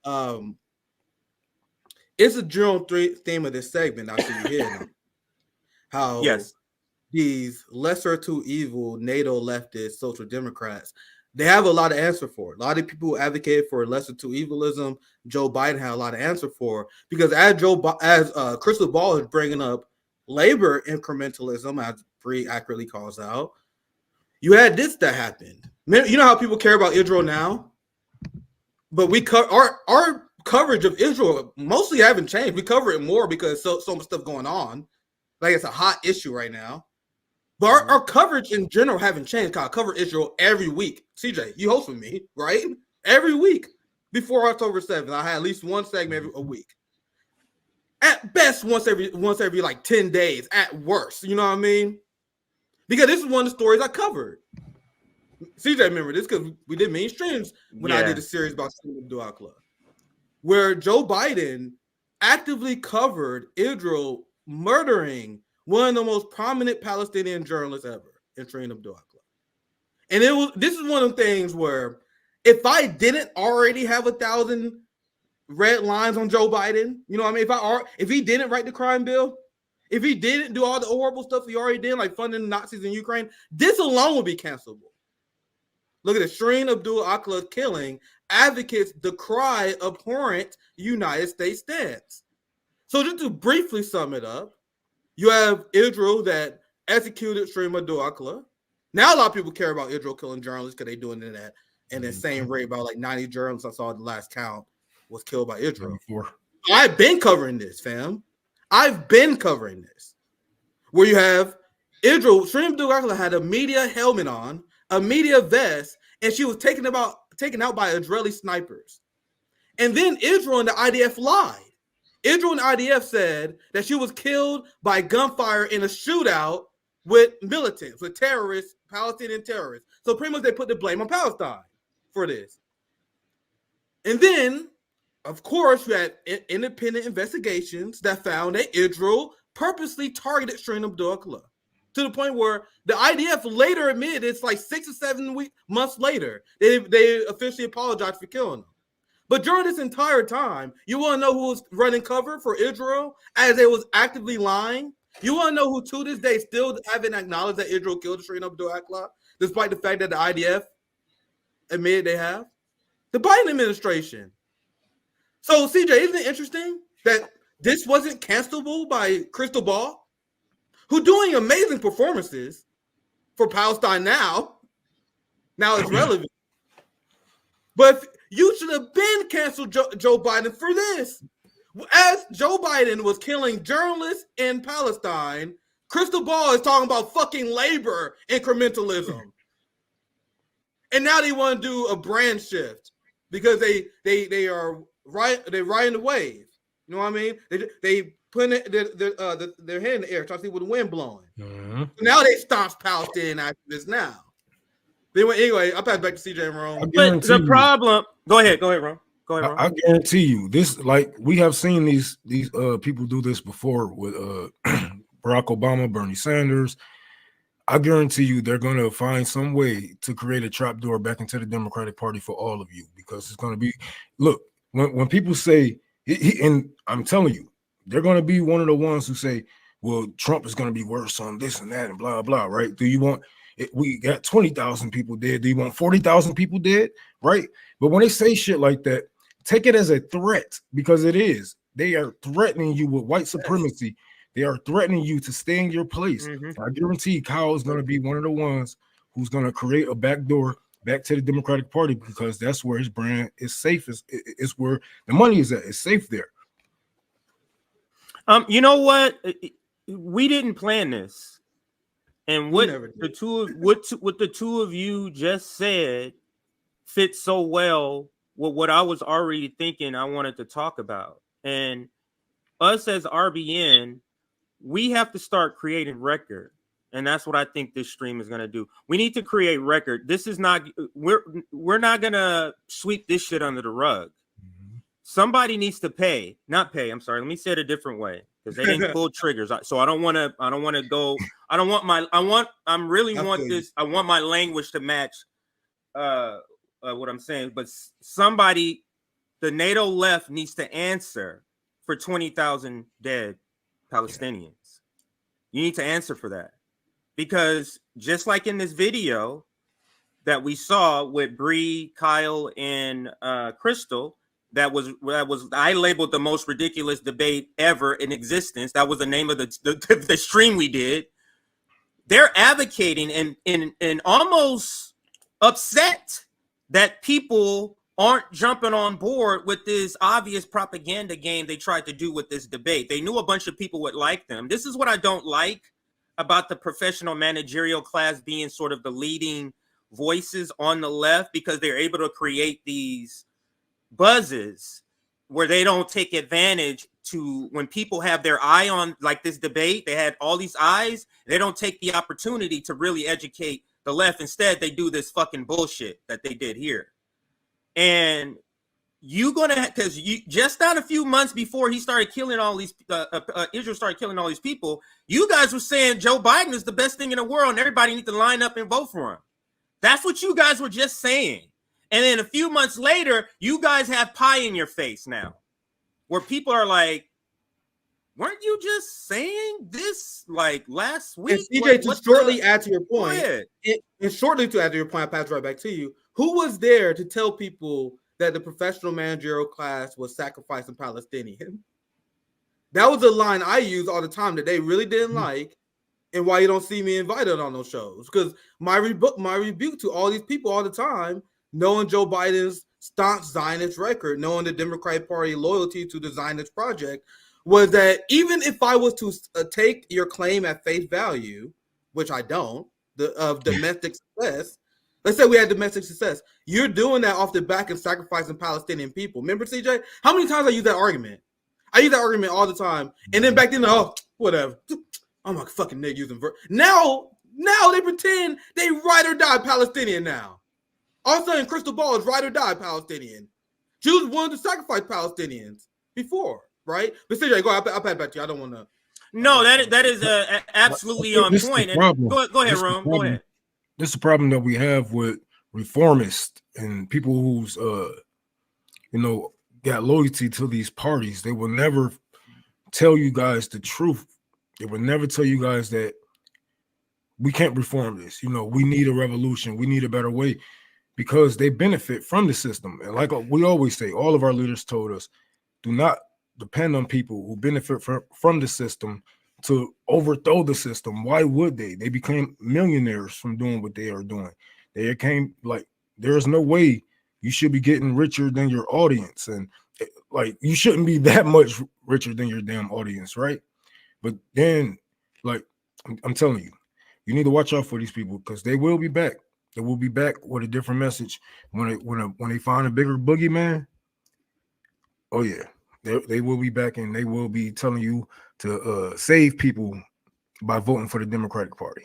Um, it's a general theme of this segment. I see you here. How Yes. these lesser to evil NATO leftist social democrats, they have a lot of answer for. A lot of people who advocate for lesser to evilism, Joe Biden had a lot of answer for, because as Crystal Ball is bringing up labor incrementalism, as Bree accurately calls out, you had this that happened. You know how people care about Israel now, but our coverage of Israel mostly haven't changed. We cover it more because so much stuff going on, like it's a hot issue right now. But our coverage in general haven't changed. I cover Israel every week. CJ, you host with me, right? Every week before October 7th, I had at least one segment a week. At best, once every like 10 days. At worst, you know what I mean? Because this is one of the stories I covered. CJ, remember this because we did mainstreams when I did a series about Abdul Club, where Joe Biden actively covered Israel murdering one of the most prominent Palestinian journalists ever, Shereen Abdul. And this is one of the things where if I didn't already have 1,000 red lines on Joe Biden, you know what I mean? If he didn't write the crime bill, if he didn't do all the horrible stuff he already did, like funding the Nazis in Ukraine, this alone would be cancelable. Look at the Shereen Abdul Akleh killing. Advocates decry abhorrent United States stance. So just to briefly sum it up, you have Israel that executed Shereen Abdul Akleh. Now a lot of people care about Israel killing journalists because they're doing that in the same rate. About like 90 journalists I saw the last count was killed by Israel. I've been covering this, fam. I've been covering this. Where you have Israel, Shereen Abdul Akleh had a media helmet on, a media vest, and she was taken out by Israeli snipers. And then Israel and the IDF lied. Israel and the IDF said that she was killed by gunfire in a shootout with militants, with terrorists, Palestinian terrorists. So pretty much they put the blame on Palestine for this. And then, of course, you had independent investigations that found that Israel purposely targeted Shereen Abdul Akleh, to the point where the IDF later admitted, it's like 6 or 7 months later, they officially apologized for killing them. But during this entire time, you want to know who was running cover for Israel as they was actively lying? You want to know who to this day still haven't acknowledged that Israel killed Shereen Abdul Akleh, despite the fact that the IDF admitted they have? The Biden administration. So, CJ, isn't it interesting that this wasn't cancelable by Crystal Ball, who doing amazing performances for Palestine now? Now it's relevant. But you should have been canceled, Joe Biden, for this. As Joe Biden was killing journalists in Palestine, Crystal Ball is talking about fucking labor incrementalism. And now they want to do a brand shift because they are right. They're riding the wave. You know what I mean? They put their head in the air, trying to see where the wind blowing. Mm-hmm. So now they staunch Palestinian activists now. Anyway, I'll pass back to CJ and Rome. But the problem. Go ahead, Ron. I guarantee you this. Like we have seen these people do this before with Barack Obama, Bernie Sanders. I guarantee you they're going to find some way to create a trapdoor back into the Democratic Party for all of you, because it's going to be, look, when people say, and I'm telling you, they're going to be one of the ones who say, well, Trump is going to be worse on this and that and blah, blah, right? Do you want, we got 20,000 people dead. Do you want 40,000 people dead? Right? But when they say shit like that, take it as a threat, because it is. They are threatening you with white supremacy. They are threatening you to stay in your place. Mm-hmm. I guarantee Kyle is going to be one of the ones who's going to create a backdoor back to the Democratic Party, because that's where his brand is safe. It's where the money is at. It's safe there. You know what? We didn't plan this, and what the two of you just said fits so well with what I was already thinking I wanted to talk about. And us as RBN, we have to start creating record. And that's what I think this stream is going to do. We need to create record. This is not, we're not going to sweep this shit under the rug. Mm-hmm. Somebody needs to pay, not pay. I'm sorry. Let me say it a different way, because they didn't pull triggers. So I want my language to match what I'm saying. But somebody the NATO left needs to answer for 20,000 dead Palestinians. You need to answer for that. Because just like in this video that we saw with Bree, Kyle, and Crystal, that was I labeled the most ridiculous debate ever in existence. That was the name of the stream we did. They're advocating and almost upset that people aren't jumping on board with this obvious propaganda game they tried to do with this debate. They knew a bunch of people would like them. This is what I don't like about the professional managerial class being sort of the leading voices on the left, because they're able to create these buzzes where they don't take advantage to when people have their eye on like this debate. They had all these eyes. They don't take the opportunity to really educate the left. Instead, they do this fucking bullshit that they did here. And you gonna, because you just not a few months before he started killing all these Israel started killing all these people, you guys were saying Joe Biden is the best thing in the world and everybody need to line up and vote for him. That's what you guys were just saying. And then a few months later, you guys have pie in your face now, where people are like, weren't you just saying this like last week? And CJ, to shortly add to your point, and shortly to add to your point, I'll pass it right back to you. Who was there to tell people that the professional managerial class was sacrificing Palestinians? That was a line I use all the time that they really didn't like, and why you don't see me invited on those shows. Because my rebuke to all these people all the time, knowing Joe Biden's staunch Zionist record, knowing the Democratic Party loyalty to the Zionist project, was that even if I was to take your claim at face value, which I don't, of domestic success, let's say we had domestic success, you're doing that off the back and sacrificing Palestinian people. Remember, CJ? How many times I use that argument? I use that argument all the time. And then back then, oh, whatever. I'm like fucking nigga using now they pretend they ride or die Palestinian now. All of a sudden, Crystal Ball is ride or die Palestinian. Jews wanted to sacrifice Palestinians before, right? But CJ, go. I'll pass it back to you. I don't want to. No, that is absolutely on point. Go ahead, Ron. Go ahead. This is the problem that we have with reformists and people who's got loyalty to these parties. They will never tell you guys the truth. They will never tell you guys that we can't reform this. We need a revolution. We need a better way, because they benefit from the system. And like we always say, all of our leaders told us, do not depend on people who benefit from the system to overthrow the system. Why would they? They became millionaires from doing what they are doing. They came like, there's no way you should be getting richer than your audience. And like, you shouldn't be that much richer than your damn audience, right? But then, like, I'm telling you, you need to watch out for these people, because they will be back. They will be back with a different message when they find a bigger boogeyman. Oh yeah, they will be back, and they will be telling you to save people by voting for the Democratic Party.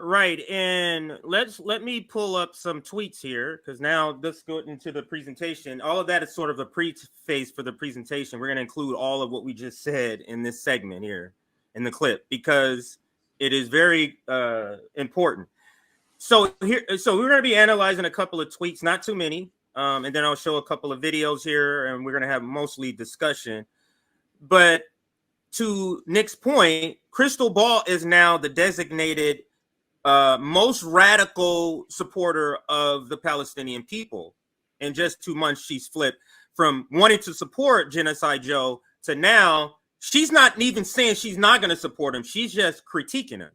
Right, and let me pull up some tweets here, because now let's go into the presentation. All of that is sort of a preface for the presentation. We're going to include all of what we just said in this segment here in the clip, because it is very important. So we're going to be analyzing a couple of tweets, not too many, and then I'll show a couple of videos here, and we're going to have mostly discussion. But to Nick's point, Crystal Ball is now the designated most radical supporter of the Palestinian people. In just 2 months, she's flipped from wanting to support Genocide Joe to now she's not even saying she's not going to support him. She's just critiquing him.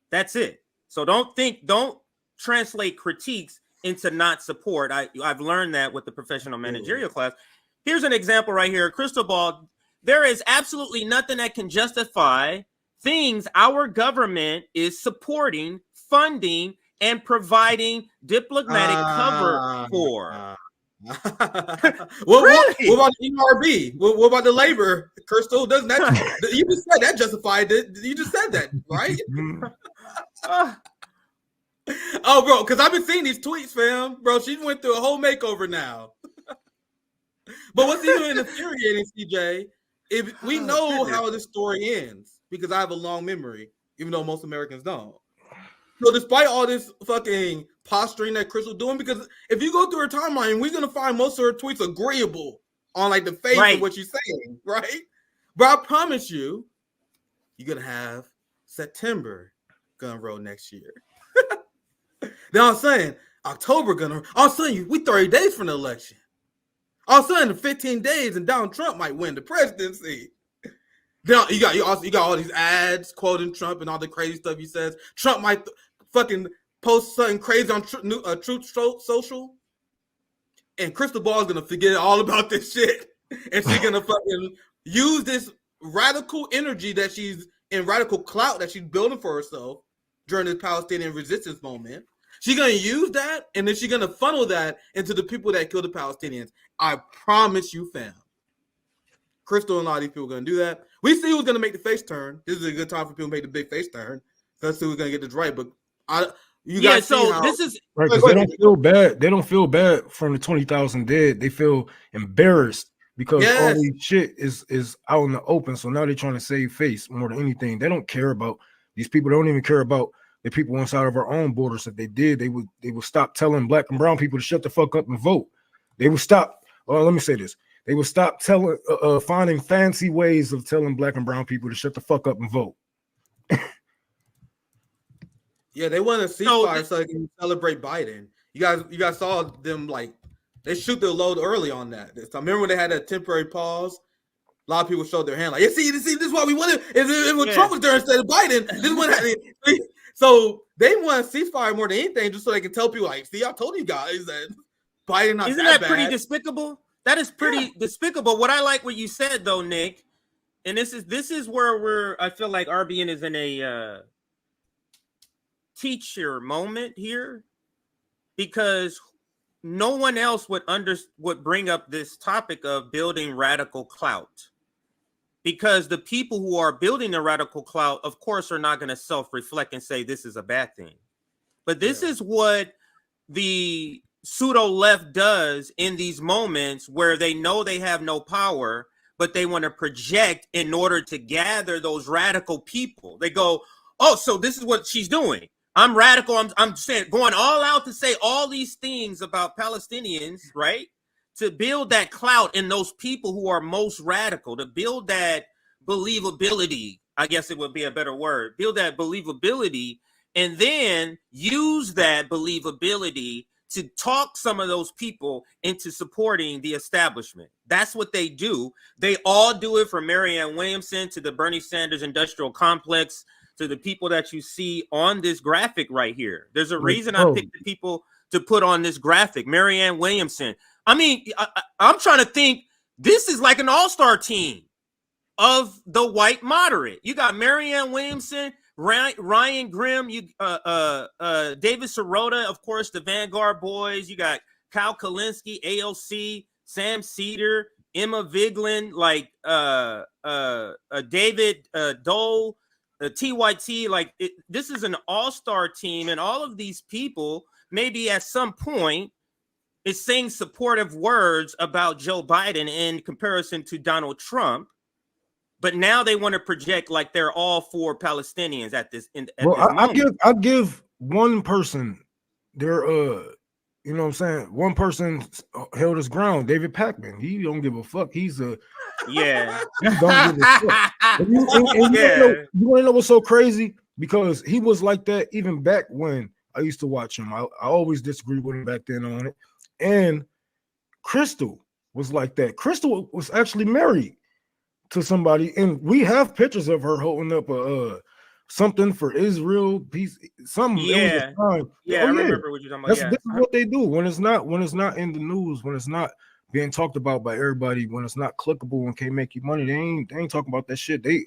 That's it. So don't translate critiques into not support. I've learned that with the professional managerial class. Here's an example right here. Crystal Ball, there is absolutely nothing that can justify things our government is supporting, funding, and providing diplomatic cover for. What about the NRB? What about the labor, Crystal? Doesn't that you just said that justified it? You just said that, right? Oh, bro, because I've been seeing these tweets, fam. Bro, she went through a whole makeover now. But what's even infuriating, CJ, if we know how this story ends, because I have a long memory, even though most Americans don't. So despite all this fucking posturing that Crystal doing? Because if you go through her timeline, we're gonna find most of her tweets agreeable on like the face of what she's saying, right? But I promise you, you're gonna have September gun roll next year. Then I'm saying October gun roll. I'm saying you, we 30 days from the election. All of a sudden, 15 days and Donald Trump might win the presidency. Then you got all these ads quoting Trump and all the crazy stuff he says. Trump might fucking post something crazy on Truth Social, and Crystal Ball is gonna forget all about this shit, and she's gonna fucking use this radical energy that she's in, radical clout that she's building for herself during this Palestinian resistance moment. She's gonna use that, and then she's gonna funnel that into the people that killed the Palestinians. I promise you, fam. Crystal and a lot of these people are gonna do that. We see who's gonna make the face turn. This is a good time for people to make the big face turn. Let's see who's gonna get this right. But this is right, because they don't feel bad. They don't feel bad from the 20,000 dead. They feel embarrassed because all these shit is out in the open. So now they're trying to save face more than anything. They don't care about these people. They don't even care about the people inside of our own borders. If they did, they would stop telling black and brown people to shut the fuck up and vote. They would stop. Let me say this. They would stop finding fancy ways of telling black and brown people to shut the fuck up and vote. Yeah, they want to ceasefire so they can celebrate Biden. You guys saw them like they shoot their load early on that. So I remember when they had that temporary pause. A lot of people showed their hand like, see, this is what we wanted. If Trump was there instead of Biden, this is what happened. So they want a ceasefire more than anything, just so they can tell people like, see, I told you guys that Biden not Isn't that that pretty despicable? That is pretty despicable. What I like what you said though, Nick, and this is where I feel like RBN is in a teacher moment here, because no one else would bring up this topic of building radical clout, because the people who are building the radical clout, of course, are not going to self-reflect and say this is a bad thing. But this is what the pseudo left does in these moments where they know they have no power, but they want to project in order to gather those radical people. They go, oh, so this is what she's doing. I'm radical. I'm saying, going all out to say all these things about Palestinians, right? To build that clout in those people who are most radical, to build that believability, I guess it would be a better word, build that believability, and then use that believability to talk some of those people into supporting the establishment. That's what they do. They all do it, from Marianne Williamson to the Bernie Sanders industrial complex to the people that you see on this graphic right here. There's a reason I picked the people to put on this graphic. Marianne Williamson. I mean, I'm trying to think. This is like an all-star team of the white moderate. You got Marianne Williamson, Ryan Grimm, David Sirota, of course, the Vanguard boys. You got Kyle Kalinske, AOC, Sam Cedar, Emma Vigeland, like David Dole, TYT. Like this is an all-star team, and all of these people maybe at some point is saying supportive words about Joe Biden in comparison to Donald Trump. But now they want to project like they're all for Palestinians at this. I give one person their you know what I'm saying. One person held his ground. David Pacman. He don't give a fuck. He's a He don't give a fuck. You want to know what's so crazy? Because he was like that even back when I used to watch him. I always disagreed with him back then on it. And Crystal was like that. Crystal was actually married to somebody, and we have pictures of her holding up a something for Israel, peace, something. I remember what you're talking about. This is what they do when it's not in the news, when it's not being talked about by everybody, when it's not clickable and can't make you money. They ain't talking about that shit. They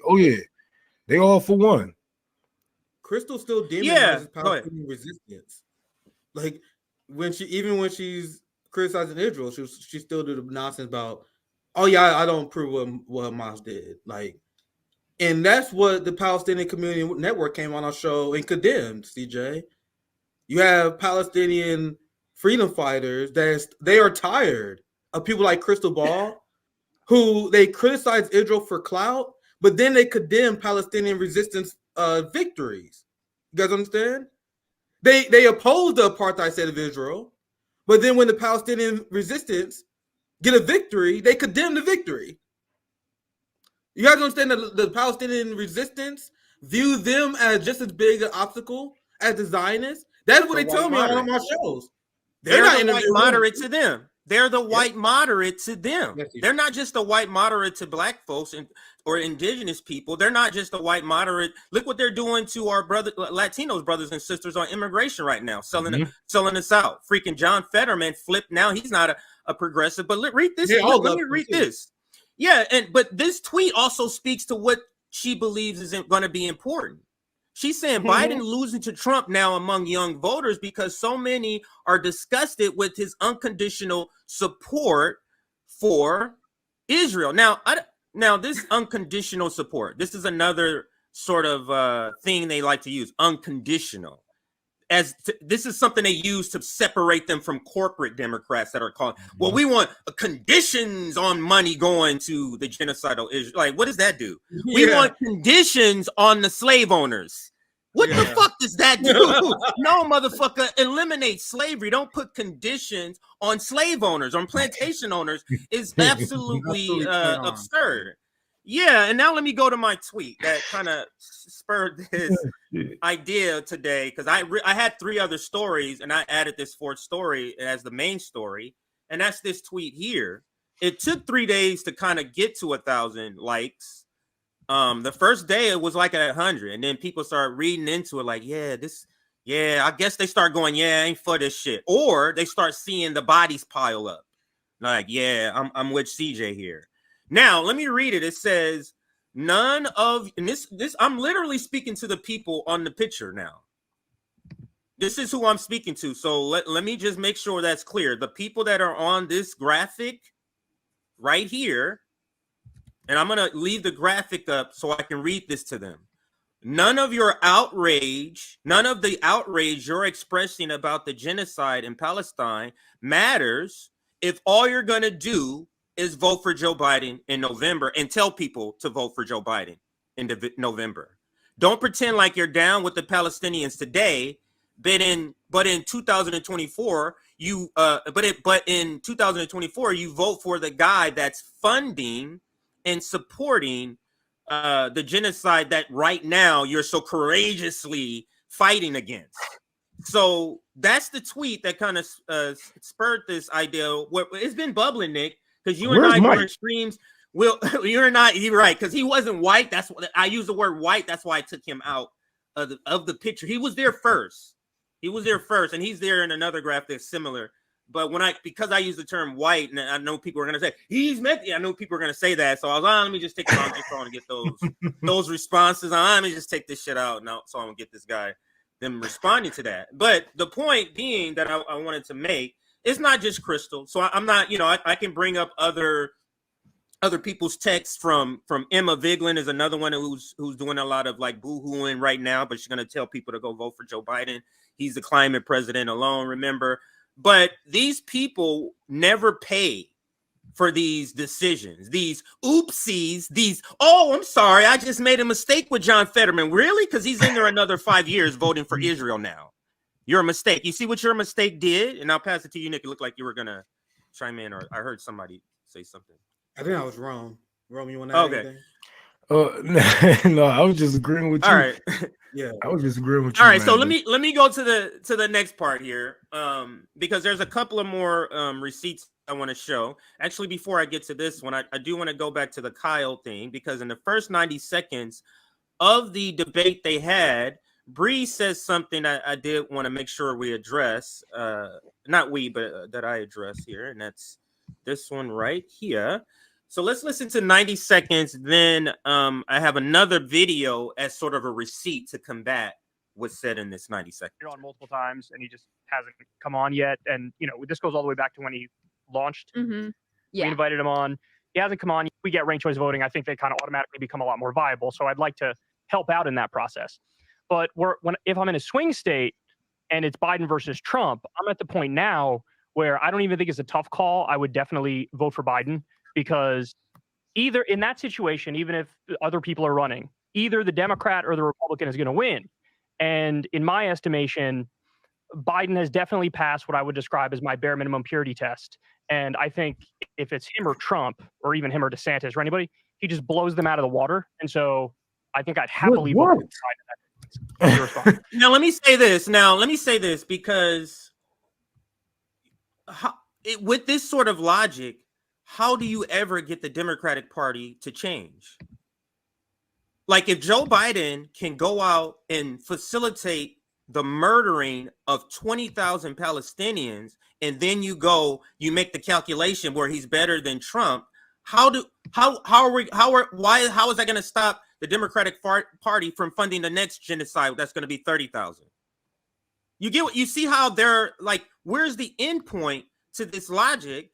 all for one. Crystal still demonizes Palestinian resistance. Like when she's criticizing Israel, she still do the nonsense about, oh yeah, I don't approve what Hamas did. Like, and that's what the Palestinian Community Network came on our show and condemned. CJ, you have Palestinian freedom fighters they are tired of people like Crystal Ball, who they criticize Israel for clout, but then they condemn Palestinian resistance victories. You guys understand? They opposed the apartheid state of Israel, but then when the Palestinian resistance get a victory, they condemn the victory. You guys understand that the Palestinian resistance view them as just as big an obstacle as the Zionists? That's what they tell me on my shows. They're not the white moderate to them. They're the white moderate to them. They're not just a white moderate to black folks or indigenous people. They're not just a white moderate. Look what they're doing to our Latinos brothers and sisters on immigration right now, selling us out. Freaking John Fetterman flipped. Now he's not a progressive. But read this. Let me read this. Yeah, but this tweet also speaks to what she believes isn't going to be important. She's saying Biden losing to Trump now among young voters because so many are disgusted with his unconditional support for Israel. Now this unconditional support, this is another sort of thing they like to use, unconditional. This is something they use to separate them from corporate Democrats that are calling, well, we want conditions on money going to the genocidal Israel. Like, what does that do? We want conditions on the slave owners. What the fuck does that do? No, motherfucker, eliminate slavery. Don't put conditions on slave owners, on plantation owners. Is absolutely absurd. Yeah, and now let me go to my tweet that kind of spurred this idea today, because I had 3 other stories and I added this 4th story as the main story, and that's this tweet here. It took 3 days to kind of get to 1,000 likes. The first day it was like at 100, and then people started reading into it like, I guess they start going, I ain't for this shit, or they start seeing the bodies pile up. Like, I'm with CJ here. Now, let me read it. It says, none of, and this I'm literally speaking to the people on the picture now. This is who I'm speaking to. So let me just make sure that's clear. The people that are on this graphic right here, and I'm going to leave the graphic up so I can read this to them. None of the outrage you're expressing about the genocide in Palestine matters if all you're going to do is vote for Joe Biden in November and tell people to vote for Joe Biden in November. Don't pretend like you're down with the Palestinians today, but in 2024 you in 2024 you vote for the guy that's funding and supporting the genocide that right now you're so courageously fighting against. So that's the tweet that kind of spurred this idea. It's been bubbling, Nick. Because you and I were extremes. You're right. Because he wasn't white. That's what I use the word white. That's why I took him out of the picture. He was there first. And he's there in another graph that's similar. But because I use the term white, and I know people are gonna say he's Mexican. I know people are gonna say that. So I was like, let me just take it on just to get those responses. Let me just take this shit out now, so I'm gonna get this guy them responding to that. But the point being that I wanted to make. It's not just Crystal. So I'm not, I can bring up other people's texts from Emma Vigeland is another one who's doing a lot of like boo-hooing right now, but she's going to tell people to go vote for Joe Biden. He's the climate president alone, remember. But these people never pay for these decisions, these oopsies, I'm sorry, I just made a mistake with John Fetterman. Really? Because he's in there another 5 years voting for Israel now. You're a mistake. You see what your mistake did? And I'll pass it to you, Nick. It looked like you were going to chime in, or I heard somebody say something. I think I was wrong. Rome, you want to add anything? No, I was just agreeing with you. All right. Yeah, I was just agreeing with you. All right, so let me go to the next part here, because there's a couple of more receipts I want to show. Actually, before I get to this one, I do want to go back to the Kyle thing, because in the first 90 seconds of the debate they had, Bree says something I did want to make sure we address. Not we, but that I address here. And that's this one right here. So let's listen to 90 seconds. Then I have another video as sort of a receipt to combat what's said in this 90 seconds. On multiple times, and he just hasn't come on yet. And, this goes all the way back to when he launched. Mm-hmm. Yeah. We invited him on. He hasn't come on. We get ranked choice voting. I think they kind of automatically become a lot more viable. So I'd like to help out in that process. But if I'm in a swing state and it's Biden versus Trump, I'm at the point now where I don't even think it's a tough call. I would definitely vote for Biden, because either in that situation, even if other people are running, either the Democrat or the Republican is going to win. And in my estimation, Biden has definitely passed what I would describe as my bare minimum purity test. And I think if it's him or Trump, or even him or DeSantis or anybody, he just blows them out of the water. And so I think I'd happily vote for Biden. Now let me say this because with this sort of logic, how do you ever get the Democratic Party to change? Like, if Joe Biden can go out and facilitate the murdering of 20,000 Palestinians, and then you make the calculation where he's better than Trump, how is that going to stop the Democratic Party from funding the next genocide that's going to be 30,000? You see how they're like, where's the end point to this logic?